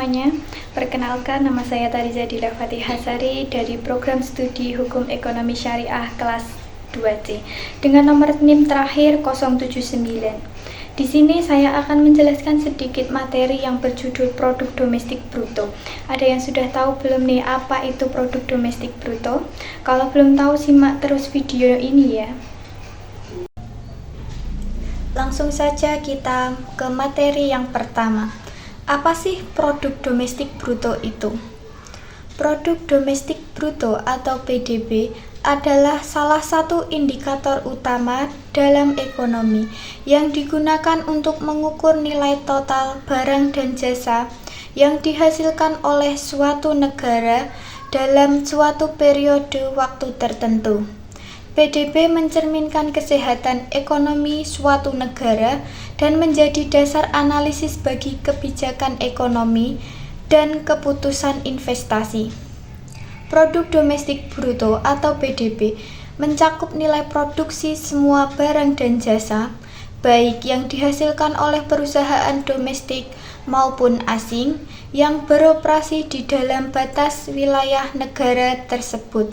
semuanya, perkenalkan nama saya Tariza Dila Fatihasari dari program studi Hukum Ekonomi Syariah kelas 2C dengan nomor NIM terakhir 079. Di sini saya akan menjelaskan sedikit materi yang berjudul produk domestik bruto. Ada yang sudah tahu belum nih apa itu produk domestik bruto? Kalau belum tahu simak terus video ini ya. Langsung saja kita ke materi yang pertama. Apa sih produk domestik bruto itu? Produk domestik bruto atau PDB adalah salah satu indikator utama dalam ekonomi yang digunakan untuk mengukur nilai total barang dan jasa yang dihasilkan oleh suatu negara dalam suatu periode waktu tertentu. PDB mencerminkan kesehatan ekonomi suatu negara dan menjadi dasar analisis bagi kebijakan ekonomi dan keputusan investasi. Produk domestik bruto atau PDB mencakup nilai produksi semua barang dan jasa, baik yang dihasilkan oleh perusahaan domestik maupun asing yang beroperasi di dalam batas wilayah negara tersebut.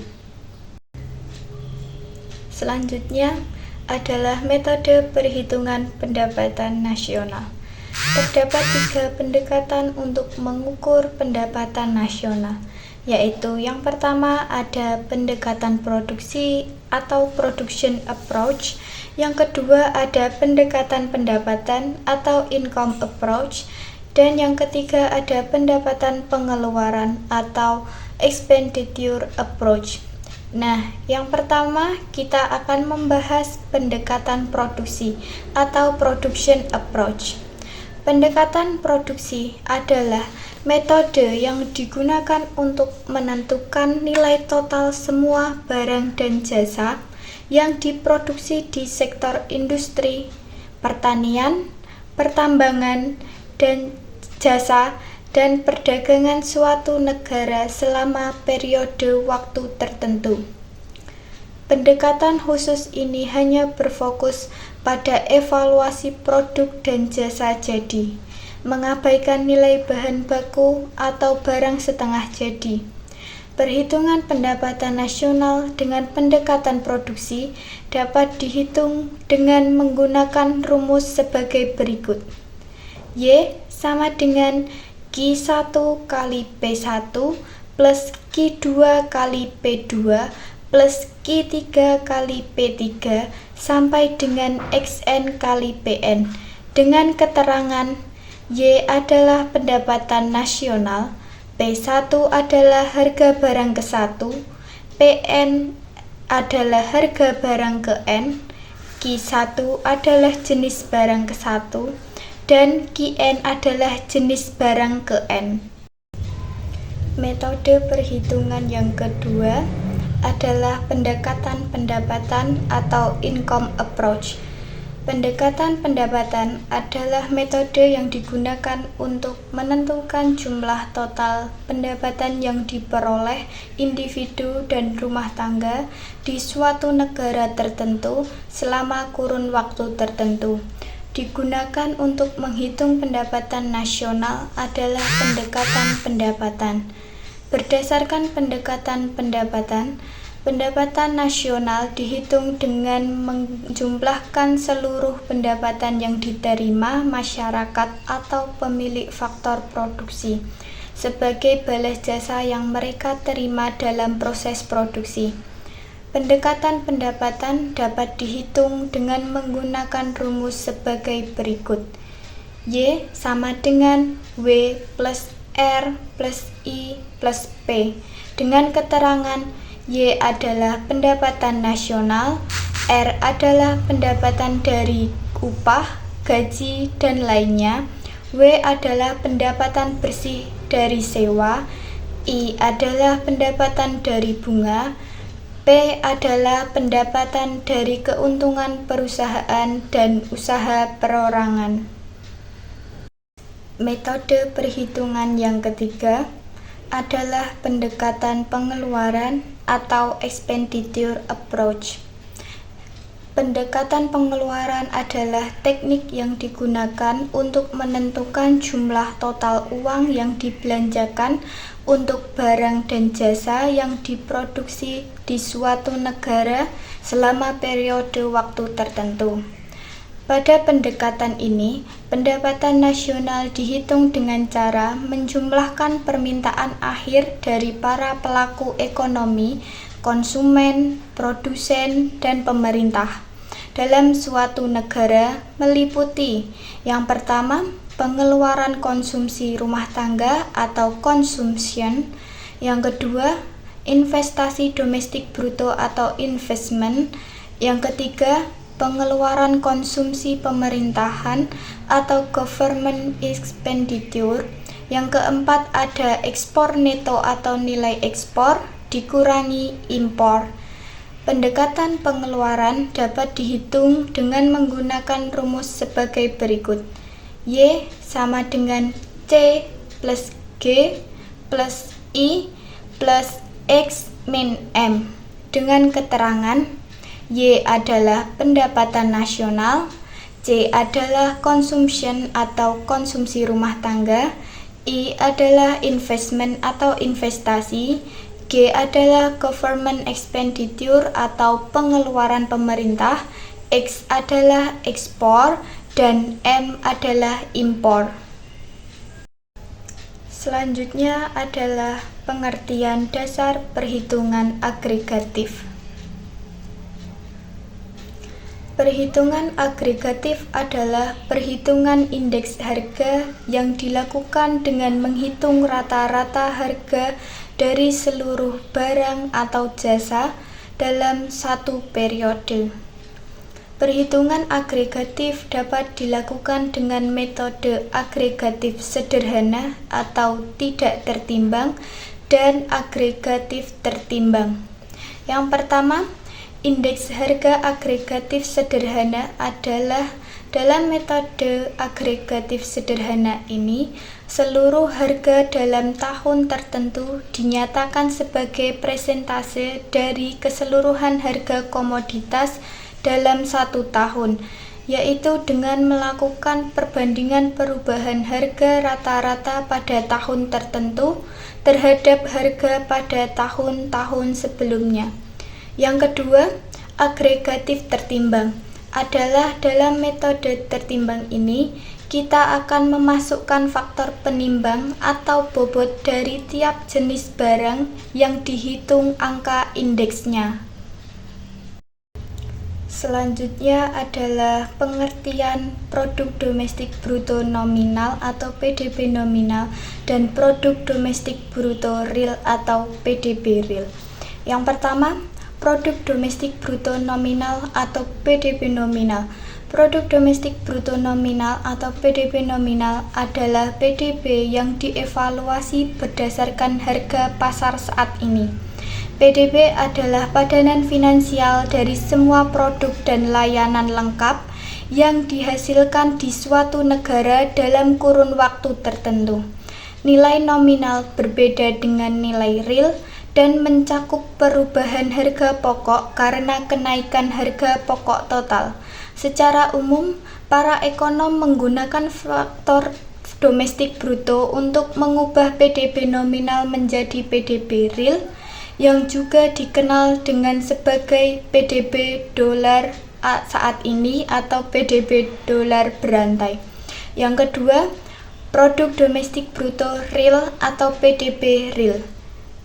Selanjutnya adalah metode perhitungan pendapatan nasional. Terdapat 3 pendekatan untuk mengukur pendapatan nasional, yaitu yang pertama ada pendekatan produksi atau production approach, yang kedua ada pendekatan pendapatan atau income approach, dan yang ketiga ada pendapatan pengeluaran atau expenditure approach. Nah, yang pertama kita akan membahas pendekatan produksi atau production approach. Pendekatan produksi adalah metode yang digunakan untuk menentukan nilai total semua barang dan jasa yang diproduksi di sektor industri, pertanian, pertambangan, dan jasa dan perdagangan suatu negara selama periode waktu tertentu. Pendekatan khusus ini hanya berfokus pada evaluasi produk dan jasa jadi, mengabaikan nilai bahan baku atau barang setengah jadi. Perhitungan pendapatan nasional dengan pendekatan produksi dapat dihitung dengan menggunakan rumus sebagai berikut. Y sama dengan Q1 kali P1 plus Q2 kali P2 plus Q3 kali P3 sampai dengan XN kali PN dengan keterangan Y adalah pendapatan nasional, P1 adalah harga barang ke-1, PN adalah harga barang ke-N, Q1 adalah jenis barang ke-1, dan Qn adalah jenis barang ke N. Metode perhitungan yang kedua adalah pendekatan pendapatan atau income approach. Pendekatan pendapatan adalah metode yang digunakan untuk menentukan jumlah total pendapatan yang diperoleh individu dan rumah tangga di suatu negara tertentu selama kurun waktu tertentu. Digunakan untuk menghitung pendapatan nasional adalah pendekatan pendapatan. Berdasarkan pendekatan pendapatan, pendapatan nasional dihitung dengan menjumlahkan seluruh pendapatan yang diterima masyarakat atau pemilik faktor produksi sebagai balas jasa yang mereka terima dalam proses produksi. Pendekatan pendapatan dapat dihitung dengan menggunakan rumus sebagai berikut. Y sama dengan W plus R plus I plus P dengan keterangan Y adalah pendapatan nasional, R adalah pendapatan dari upah, gaji, dan lainnya, W adalah pendapatan bersih dari sewa, I adalah pendapatan dari bunga, P adalah pendapatan dari keuntungan perusahaan dan usaha perorangan. Metode perhitungan yang ketiga adalah pendekatan pengeluaran atau expenditure approach. Pendekatan pengeluaran adalah teknik yang digunakan untuk menentukan jumlah total uang yang dibelanjakan untuk barang dan jasa yang diproduksi di suatu negara selama periode waktu tertentu. Pada pendekatan ini, pendapatan nasional dihitung dengan cara menjumlahkan permintaan akhir dari para pelaku ekonomi, konsumen, produsen, dan pemerintah dalam suatu negara meliputi yang pertama, pengeluaran konsumsi rumah tangga atau consumption, yang kedua, investasi domestik bruto atau investment, yang ketiga, pengeluaran konsumsi pemerintahan atau government expenditure, yang keempat ada ekspor neto atau nilai ekspor dikurangi impor. Pendekatan pengeluaran dapat dihitung dengan menggunakan rumus sebagai berikut. Y sama dengan C plus G plus I plus X min M dengan keterangan Y adalah pendapatan nasional, C adalah consumption atau konsumsi rumah tangga, I adalah investment atau investasi, G adalah government expenditure atau pengeluaran pemerintah, X adalah ekspor, dan M adalah impor. Selanjutnya adalah pengertian dasar perhitungan agregatif. Perhitungan agregatif adalah perhitungan indeks harga yang dilakukan dengan menghitung rata-rata harga dari seluruh barang atau jasa dalam satu periode. Perhitungan agregatif dapat dilakukan dengan metode agregatif sederhana atau tidak tertimbang dan agregatif tertimbang. Yang pertama, indeks harga agregatif sederhana adalah dalam metode agregatif sederhana ini, seluruh harga dalam tahun tertentu dinyatakan sebagai persentase dari keseluruhan harga komoditas dalam satu tahun, yaitu dengan melakukan perbandingan perubahan harga rata-rata pada tahun tertentu terhadap harga pada tahun-tahun sebelumnya. Yang kedua, agregatif tertimbang adalah dalam metode tertimbang ini, kita akan memasukkan faktor penimbang atau bobot dari tiap jenis barang yang dihitung angka indeksnya. Selanjutnya adalah pengertian produk domestik bruto nominal atau PDB nominal dan produk domestik bruto real atau PDB real. Yang pertama, produk domestik bruto nominal atau PDB nominal. Produk domestik bruto nominal atau PDB nominal adalah PDB yang dievaluasi berdasarkan harga pasar saat ini. PDB adalah padanan finansial dari semua produk dan layanan lengkap yang dihasilkan di suatu negara dalam kurun waktu tertentu. Nilai nominal berbeda dengan nilai real dan mencakup perubahan harga pokok karena kenaikan harga pokok total. Secara umum, para ekonom menggunakan faktor domestik bruto untuk mengubah PDB nominal menjadi PDB real, yang juga dikenal dengan sebagai PDB dolar saat ini atau PDB dolar berantai. Yang kedua, produk domestik bruto real atau PDB real.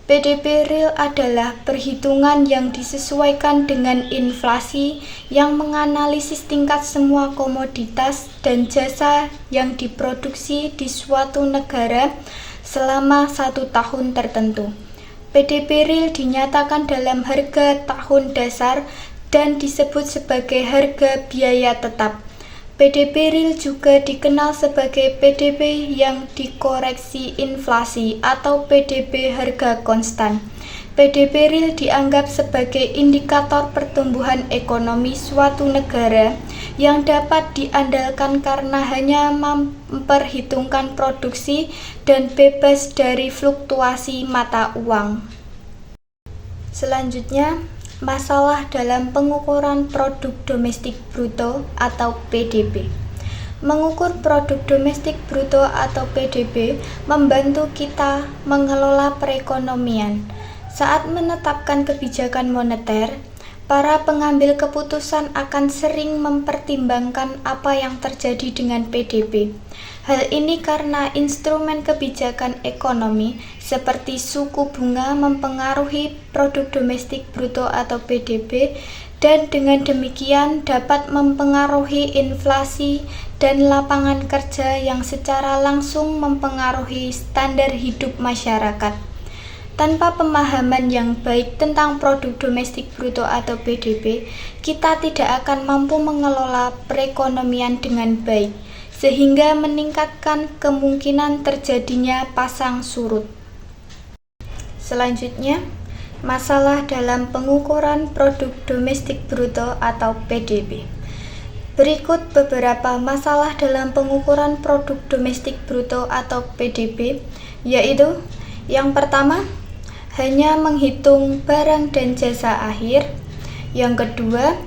PDB real adalah perhitungan yang disesuaikan dengan inflasi yang menganalisis tingkat semua komoditas dan jasa yang diproduksi di suatu negara selama satu tahun tertentu. PDB real dinyatakan dalam harga tahun dasar dan disebut sebagai harga biaya tetap. PDB real juga dikenal sebagai PDB yang dikoreksi inflasi atau PDB harga konstan. PDB real dianggap sebagai indikator pertumbuhan ekonomi suatu negara yang dapat diandalkan karena hanya memperhitungkan produksi dan bebas dari fluktuasi mata uang. Selanjutnya Masalah dalam pengukuran produk domestik bruto atau PDB. Mengukur produk domestik bruto atau PDB membantu kita mengelola perekonomian. Saat menetapkan kebijakan moneter, para pengambil keputusan akan sering mempertimbangkan apa yang terjadi dengan PDB. Hal ini karena instrumen kebijakan ekonomi seperti suku bunga mempengaruhi produk domestik bruto atau PDB, dan dengan demikian dapat mempengaruhi inflasi dan lapangan kerja yang secara langsung mempengaruhi standar hidup masyarakat. Tanpa pemahaman yang baik tentang produk domestik bruto atau PDB, kita tidak akan mampu mengelola perekonomian dengan baik, sehingga meningkatkan kemungkinan terjadinya pasang surut. Selanjutnya, masalah dalam pengukuran produk domestik bruto atau PDB. Berikut beberapa masalah dalam pengukuran produk domestik bruto atau PDB, yaitu yang pertama, hanya menghitung barang dan jasa akhir. Yang kedua,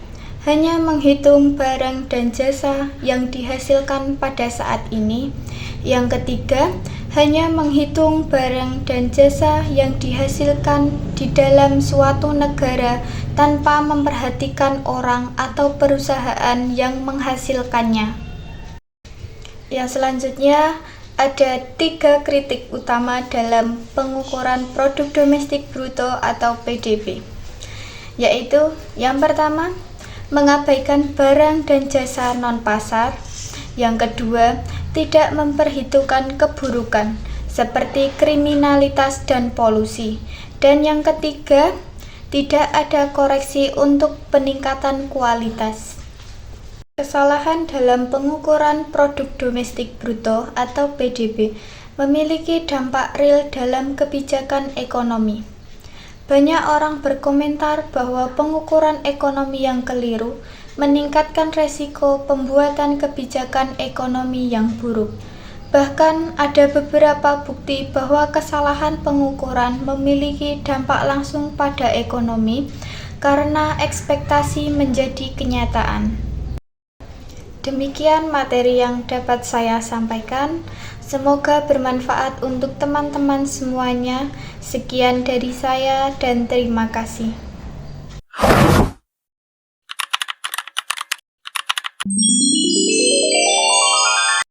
hanya menghitung barang dan jasa yang dihasilkan pada saat ini. Yang ketiga, hanya menghitung barang dan jasa yang dihasilkan di dalam suatu negara tanpa memperhatikan orang atau perusahaan yang menghasilkannya. Yang selanjutnya, ada 3 kritik utama dalam pengukuran produk domestik bruto atau PDB, yaitu yang pertama, mengabaikan barang dan jasa non-pasar. Yang kedua, tidak memperhitungkan keburukan seperti kriminalitas dan polusi. Dan yang ketiga, tidak ada koreksi untuk peningkatan kualitas. Kesalahan dalam pengukuran produk domestik bruto atau PDB memiliki dampak real dalam kebijakan ekonomi. Banyak orang berkomentar bahwa pengukuran ekonomi yang keliru meningkatkan resiko pembuatan kebijakan ekonomi yang buruk. Bahkan ada beberapa bukti bahwa kesalahan pengukuran memiliki dampak langsung pada ekonomi karena ekspektasi menjadi kenyataan. Demikian materi yang dapat saya sampaikan. Semoga bermanfaat untuk teman-teman semuanya. Sekian dari saya dan terima kasih.